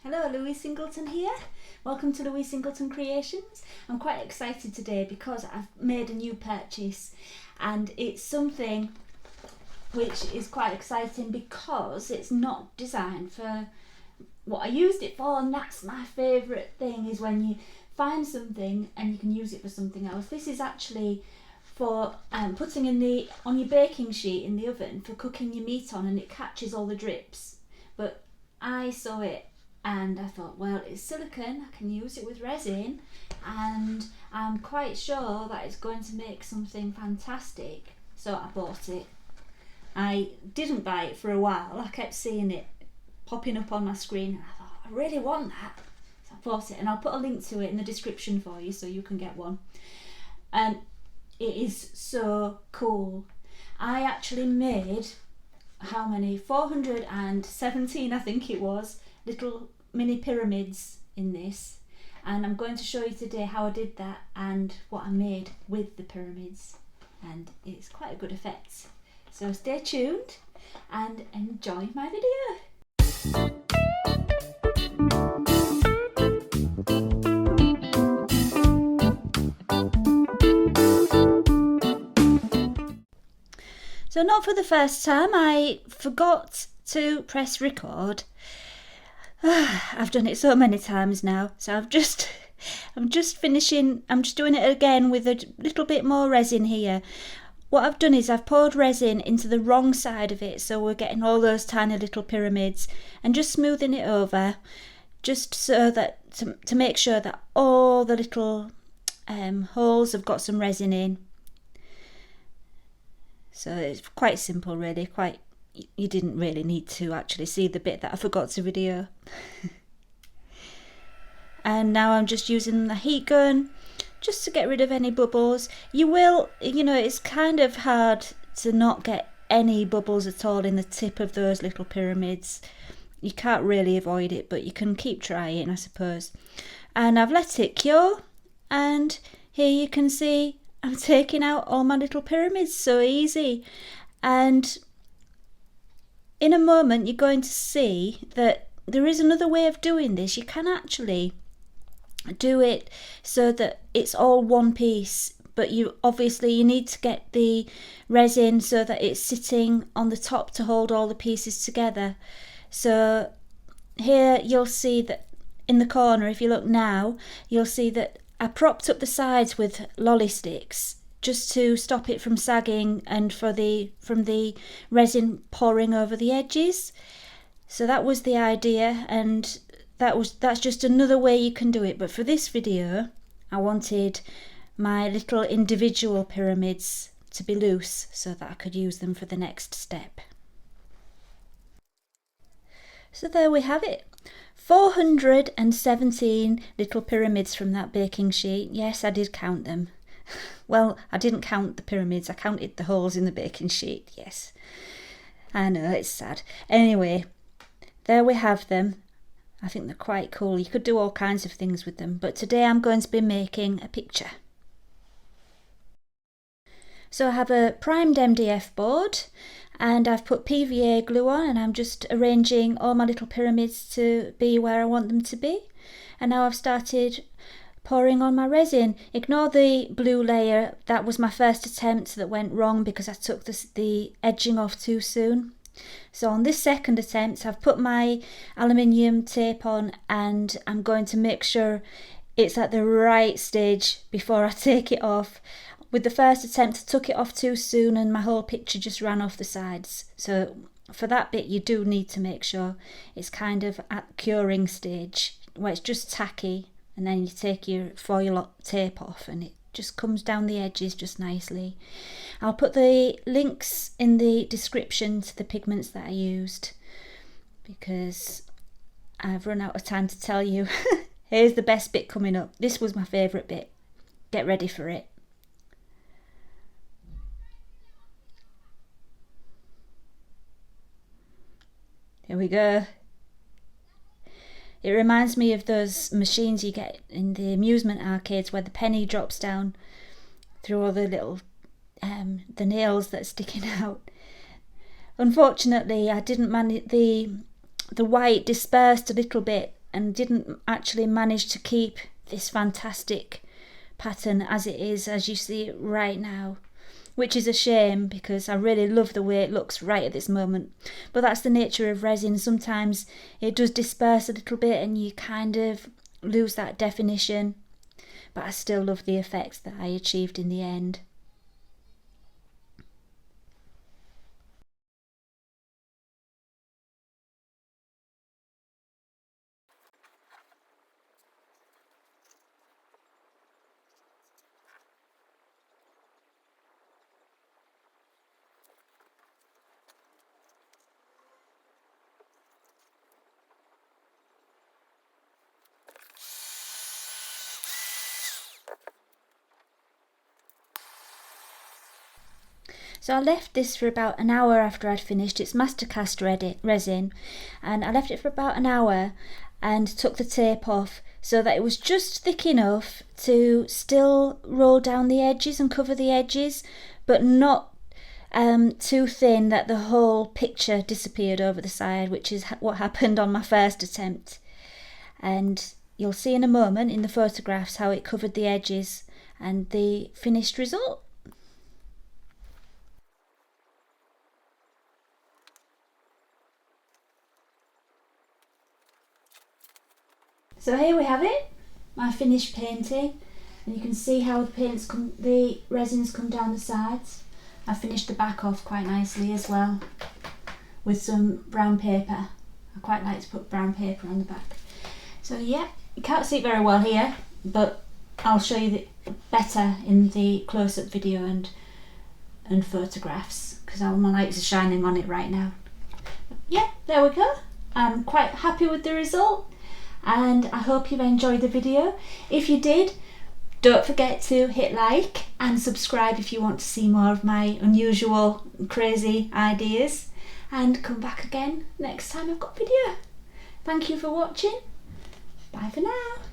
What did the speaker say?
Hello, Louise Singleton here. Welcome to Louise Singleton Creations. I'm quite excited today because I've made a new purchase and it's something which is quite exciting because it's not designed for what I used it for, and that's my favourite thing, is when you find something and you can use it for something else. This is actually for putting on your baking sheet in the oven for cooking your meat on, and it catches all the drips. But I saw it and I thought, well, it's silicone, I can use it with resin, and I'm quite sure that it's going to make something fantastic. So I bought it. I didn't buy it for a while. I kept seeing it popping up on my screen and I thought, I really want that. So I bought it, and I'll put a link to it in the description for you so you can get one. And it is so cool. I actually made, how many? 417, I think it was, little mini pyramids in this, and I'm going to show you today how I did that and what I made with the pyramids, and it's quite a good effect. So stay tuned and enjoy my video. So not for the first time, I forgot to press record. I've done it so many times now, so I'm just finishing. I'm just doing it again with a little bit more resin here. What I've done is I've poured resin into the wrong side of it, so we're getting all those tiny little pyramids, and just smoothing it over, just so that to make sure that all the little holes have got some resin in. So it's quite simple, really. You didn't really need to actually see the bit that I forgot to video. And now I'm just using the heat gun just to get rid of any bubbles. It's kind of hard to not get any bubbles at all in the tip of those little pyramids. You can't really avoid it, but you can keep trying, I suppose. And I've let it cure, and here you can see I'm taking out all my little pyramids so easy. And in a moment you're going to see that there is another way of doing this. You can actually do it so that it's all one piece, but you need to get the resin so that it's sitting on the top to hold all the pieces together. So here you'll see that in the corner, if you look now, you'll see that I propped up the sides with lolly sticks just to stop it from sagging and from the resin pouring over the edges. So that was the idea, and that's just another way you can do it. But for this video, I wanted my little individual pyramids to be loose so that I could use them for the next step. So there we have it. 417 little pyramids from that baking sheet. Yes, I did count them. Well, I didn't count the pyramids, I counted the holes in the baking sheet, yes. I know, it's sad. Anyway, there we have them. I think they're quite cool. You could do all kinds of things with them, but today I'm going to be making a picture. So I have a primed MDF board, and I've put PVA glue on, and I'm just arranging all my little pyramids to be where I want them to be. And now I've started pouring on my resin. Ignore the blue layer, that was my first attempt that went wrong because I took the edging off too soon. So on this second attempt, I've put my aluminium tape on, and I'm going to make sure it's at the right stage before I take it off. With the first attempt, I took it off too soon and my whole picture just ran off the sides. So for that bit, you do need to make sure it's kind of at curing stage where it's just tacky, and then you take your foil tape off and it just comes down the edges just nicely. I'll put the links in the description to the pigments that I used because I've run out of time to tell you. Here's the best bit coming up. This was my favourite bit. Get ready for it. Here we go. It reminds me of those machines you get in the amusement arcades where the penny drops down through all the little the nails that are sticking out. Unfortunately, I didn't manage, the white dispersed a little bit and didn't actually manage to keep this fantastic pattern as it is, as you see it right now, which is a shame because I really love the way it looks right at this moment. But that's the nature of resin. Sometimes it does disperse a little bit and you kind of lose that definition, but I still love the effects that I achieved in the end. So I left this for about an hour after I'd finished. It's mastercast resin, and I left it for about an hour and took the tape off so that it was just thick enough to still roll down the edges and cover the edges, but not too thin that the whole picture disappeared over the side, which is what happened on my first attempt. And you'll see in a moment in the photographs how it covered the edges and the finished result. So here we have it, my finished painting, and you can see how the resins come down the sides. I finished the back off quite nicely as well with some brown paper. I quite like to put brown paper on the back. So yeah, you can't see it very well here, but I'll show you better in the close-up video and photographs because all my lights are shining on it right now. Yeah, there we go. I'm quite happy with the result. And I hope you've enjoyed the video. If you did, don't forget to hit like and subscribe if you want to see more of my unusual, crazy ideas. And come back again next time I've got a video. Thank you for watching. Bye for now.